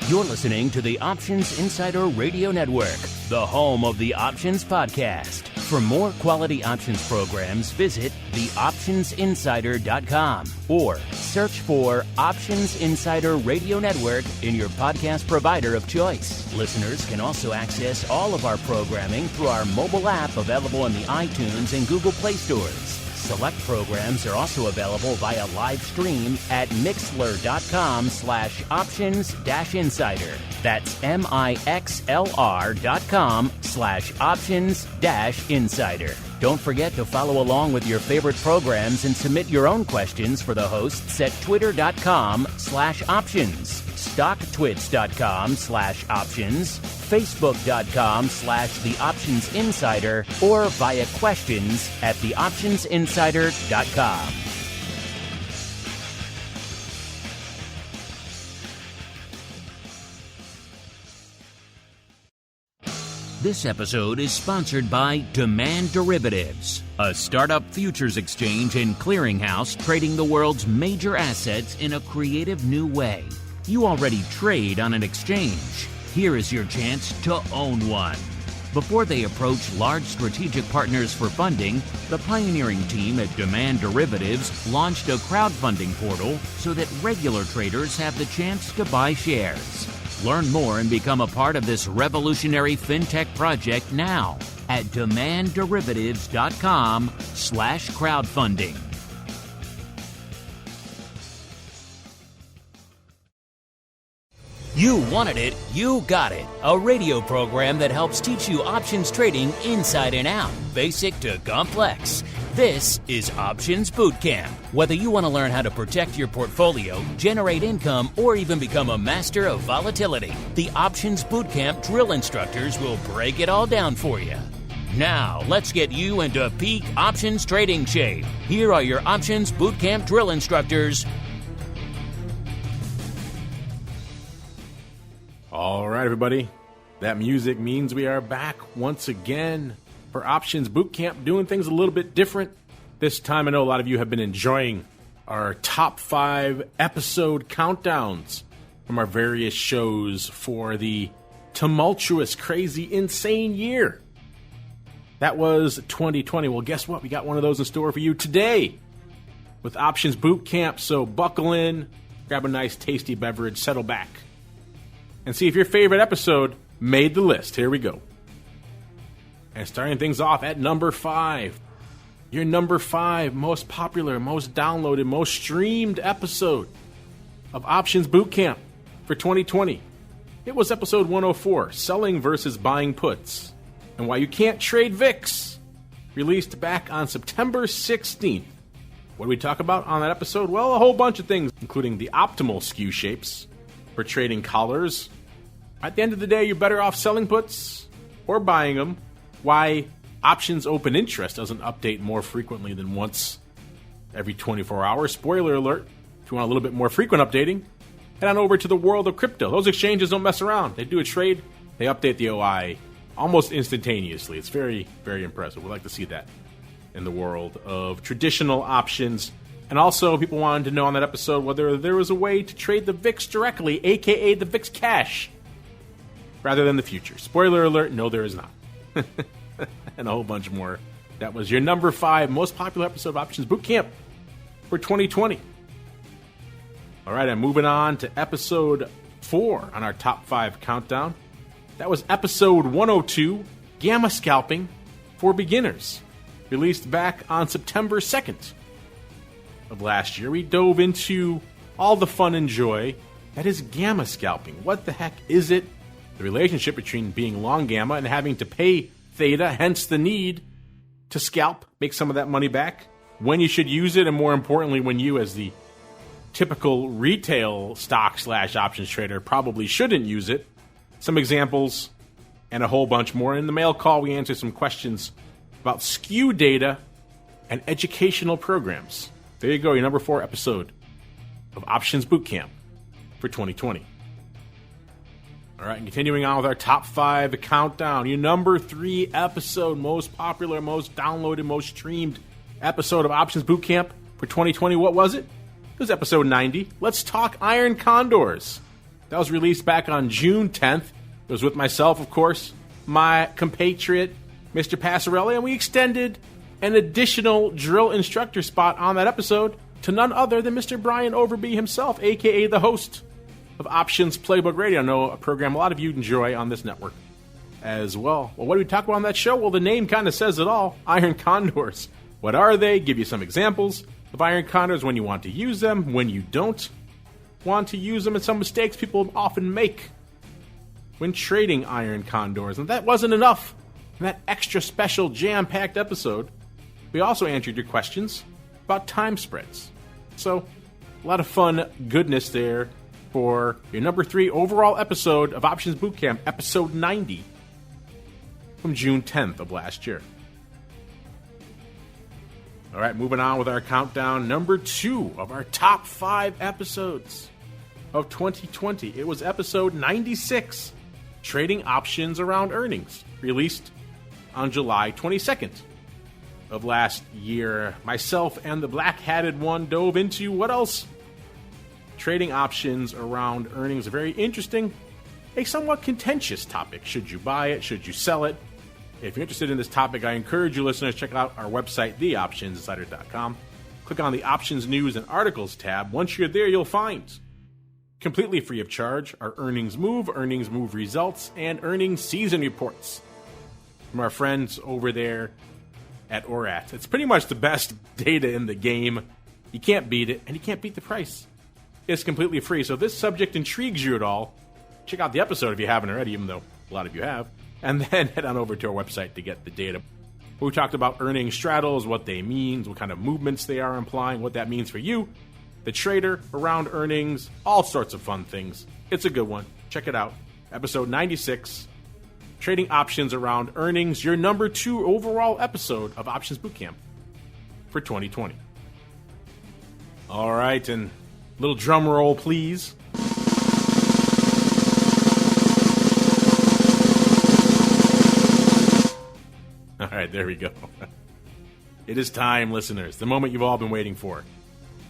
You're listening to the Options Insider Radio Network, the home of the Options Podcast. For more quality options programs, visit theoptionsinsider.com or search for Options Insider Radio Network in your podcast provider of choice. Listeners can also access all of our programming through our mobile app available in the iTunes and Google Play stores. Select programs are also available via live stream at mixlr.com/options-insider. That's mixlr.com/options-insider. Don't forget to follow along with your favorite programs and submit your own questions for the hosts at twitter.com/options, stocktwits.com/options, facebook.com/theoptionsinsider, or via questions at theoptionsinsider.com. This episode is sponsored by Demand Derivatives, a startup futures exchange and clearinghouse trading the world's major assets in a creative new way. You already trade on an exchange. Here is your chance to own one. Before they approach large strategic partners for funding, the pioneering team at Demand Derivatives launched a crowdfunding portal so that regular traders have the chance to buy shares. Learn more and become a part of this revolutionary fintech project now at demandderivatives.com/crowdfunding. You wanted it, you got it. A radio program that helps teach you options trading inside and out, basic to complex. This is Options Bootcamp. Whether you want to learn how to protect your portfolio, generate income, or even become a master of volatility, the Options Bootcamp drill instructors will break it all down for you. Now, let's get you into peak options trading shape. Here are your Options Bootcamp drill instructors. All right, everybody. That music means we are back once again for Options Bootcamp, doing things a little bit different. This time, I know a lot of you have been enjoying our top 5 episode countdowns from our various shows for the tumultuous, crazy, insane year. That was 2020. Well, guess what? We got one of those in store for you today with Options Bootcamp. So buckle in, grab a nice, tasty beverage, settle back, and see if your favorite episode made the list. Here we go. And starting things off at number 5. Your number 5 most popular, most downloaded, most streamed episode of Options Bootcamp for 2020. It was episode 104, Selling versus Buying Puts, and Why You Can't Trade VIX, released back on September 16th. What did we talk about on that episode? Well, a whole bunch of things, including the optimal skew shapes for trading collars. At the end of the day, you're better off selling puts or buying them. Why options open interest doesn't update more frequently than once every 24 hours. Spoiler alert, if you want a little bit more frequent updating, head on over to the world of crypto. Those exchanges don't mess around. They do a trade, they update the OI almost instantaneously. It's very, very impressive. We'd like to see that in the world of traditional options. And also, people wanted to know on that episode whether there was a way to trade the VIX directly, aka the VIX cash, rather than the future. Spoiler alert, no, there is not. And a whole bunch more. That was your number 5 most popular episode of Options Bootcamp for 2020. All right, I'm moving on to episode 4 on our top 5 countdown. That was episode 102, Gamma Scalping for Beginners, released back on September 2nd of last year. We dove into all the fun and joy that is gamma scalping. What the heck is it? The relationship between being long gamma and having to pay theta, hence the need to scalp, make some of that money back, when you should use it, and more importantly, when you, as the typical retail stock/options trader, probably shouldn't use it. Some examples and a whole bunch more. In the mail call, we answered some questions about skew data and educational programs. There you go, your number 4 episode of Options Bootcamp for 2020. All right, and continuing on with our top 5 countdown, your number 3 episode, most popular, most downloaded, most streamed episode of Options Bootcamp for 2020. What was it? It was episode 90. Let's talk iron condors. That was released back on June 10th. It was with myself, of course, my compatriot, Mr. Passarelli, and we extended an additional drill instructor spot on that episode to none other than Mr. Brian Overby himself, a.k.a. the host of Options Playbook Radio. I know a program a lot of you enjoy on this network as well. Well, what do we talk about on that show? Well, the name kind of says it all. Iron condors. What are they? Give you some examples of iron condors, when you want to use them, when you don't want to use them, and some mistakes people often make when trading iron condors. And that wasn't enough. In that extra special jam-packed episode, we also answered your questions about time spreads. So, a lot of fun goodness there for your number 3 overall episode of Options Bootcamp, episode 90, from June 10th of last year. All right, moving on with our countdown. Number 2 of our top 5 episodes of 2020. It was episode 96, Trading Options Around Earnings, released on July 22nd of last year. Myself and the black-hatted one dove into what else? Trading options around earnings. A very interesting, a somewhat contentious topic. Should you buy it? Should you sell it? If you're interested in this topic, I encourage you listeners to check out our website, theoptionsinsider.com. Click on the Options News and Articles tab. Once you're there, you'll find, completely free of charge, our earnings move results, and earnings season reports from our friends over there at ORAT. It's pretty much the best data in the game. You can't beat it, and you can't beat the price. It's completely free. So if this subject intrigues you at all, check out the episode if you haven't already, even though a lot of you have, and then head on over to our website to get the data. We talked about earning straddles, what they mean, what kind of movements they are implying, what that means for you, the trader, around earnings, all sorts of fun things. It's a good one. Check it out. Episode 96, Trading Options Around Earnings, your number 2 overall episode of Options Bootcamp for 2020. All right, and little drum roll, please. All right, there we go. It is time, listeners, the moment you've all been waiting for.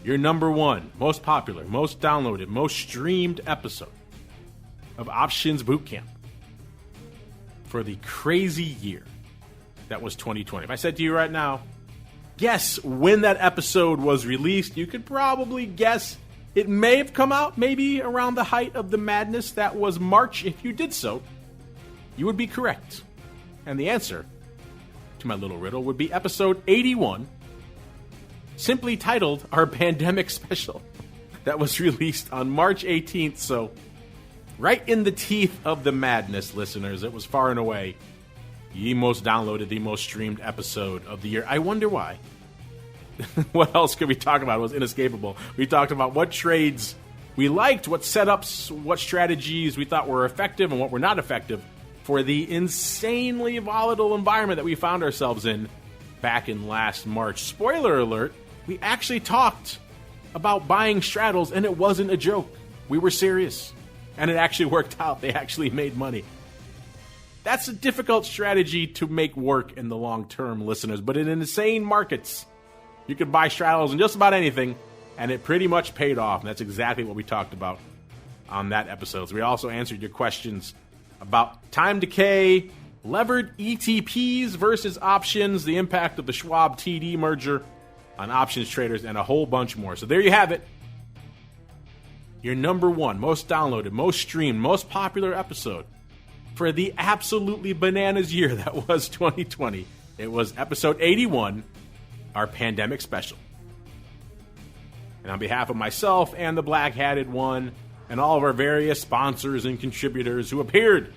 Your number 1, most popular, most downloaded, most streamed episode of Options Bootcamp for the crazy year that was 2020. If I said to you right now, guess when that episode was released, you could probably guess it may have come out maybe around the height of the madness that was March. If you did so, you would be correct. And the answer to my little riddle would be episode 81, simply titled Our Pandemic Special, that was released on March 18th. So right in the teeth of the madness, listeners. It was far and away the most downloaded, the most streamed episode of the year. I wonder why. What else could we talk about? It was inescapable. We talked about what trades we liked, what setups, what strategies we thought were effective and what were not effective for the insanely volatile environment that we found ourselves in back in last March. Spoiler alert, we actually talked about buying straddles, and it wasn't a joke. We were serious, and it actually worked out. They actually made money. That's a difficult strategy to make work in the long term, listeners, but in insane markets, you could buy straddles in just about anything, and it pretty much paid off. And that's exactly what we talked about on that episode. So we also answered your questions about time decay, levered ETPs versus options, the impact of the Schwab TD merger on options traders, and a whole bunch more. So there you have it. Your number 1, most downloaded, most streamed, most popular episode for the absolutely bananas year that was 2020. It was episode 81, Our Pandemic Special. And on behalf of myself and the black-hatted one and all of our various sponsors and contributors who appeared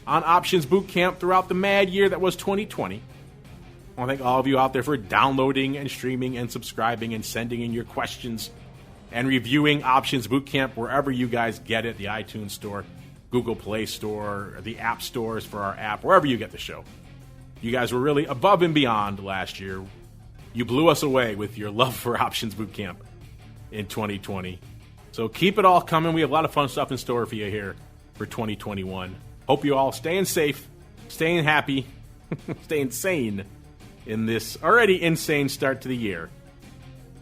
on Options Bootcamp throughout the mad year that was 2020, I want to thank all of you out there for downloading and streaming and subscribing and sending in your questions and reviewing Options Bootcamp wherever you guys get it, the iTunes Store, Google Play Store, the app stores for our app, wherever you get the show. You guys were really above and beyond last year. You blew us away with your love for Options Bootcamp in 2020. So keep it all coming. We have a lot of fun stuff in store for you here for 2021. Hope you all staying safe, staying happy, staying sane in this already insane start to the year.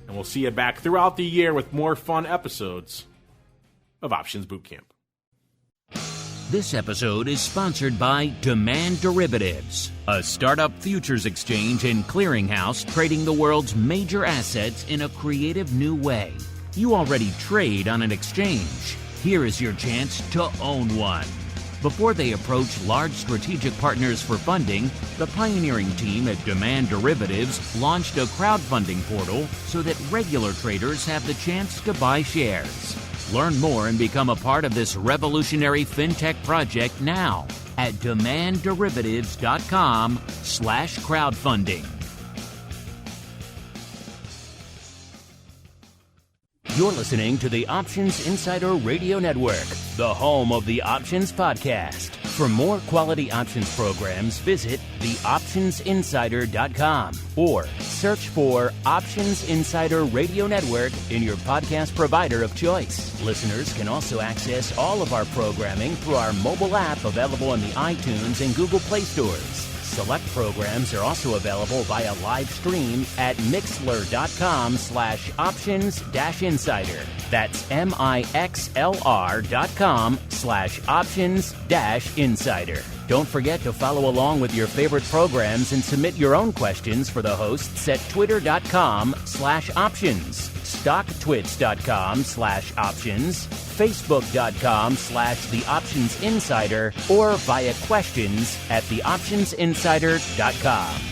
And we'll see you back throughout the year with more fun episodes of Options Bootcamp. This episode is sponsored by Demand Derivatives, a startup futures exchange and clearinghouse trading the world's major assets in a creative new way. You already trade on an exchange. Here is your chance to own one. Before they approach large strategic partners for funding, the pioneering team at Demand Derivatives launched a crowdfunding portal so that regular traders have the chance to buy shares. Learn more and become a part of this revolutionary fintech project now at demandderivatives.com/crowdfunding. You're listening to the Options Insider Radio Network, the home of the Options Podcast. For more quality options programs, visit theoptionsinsider.com or search for Options Insider Radio Network in your podcast provider of choice. Listeners can also access all of our programming through our mobile app available in the iTunes and Google Play stores. Select programs are also available via live stream at mixlr.com/options-insider. That's mixlr.com/options-insider. Don't forget to follow along with your favorite programs and submit your own questions for the hosts at twitter.com/options, stocktwits.com/options, facebook.com/theoptionsinsider, or via questions at theoptionsinsider.com.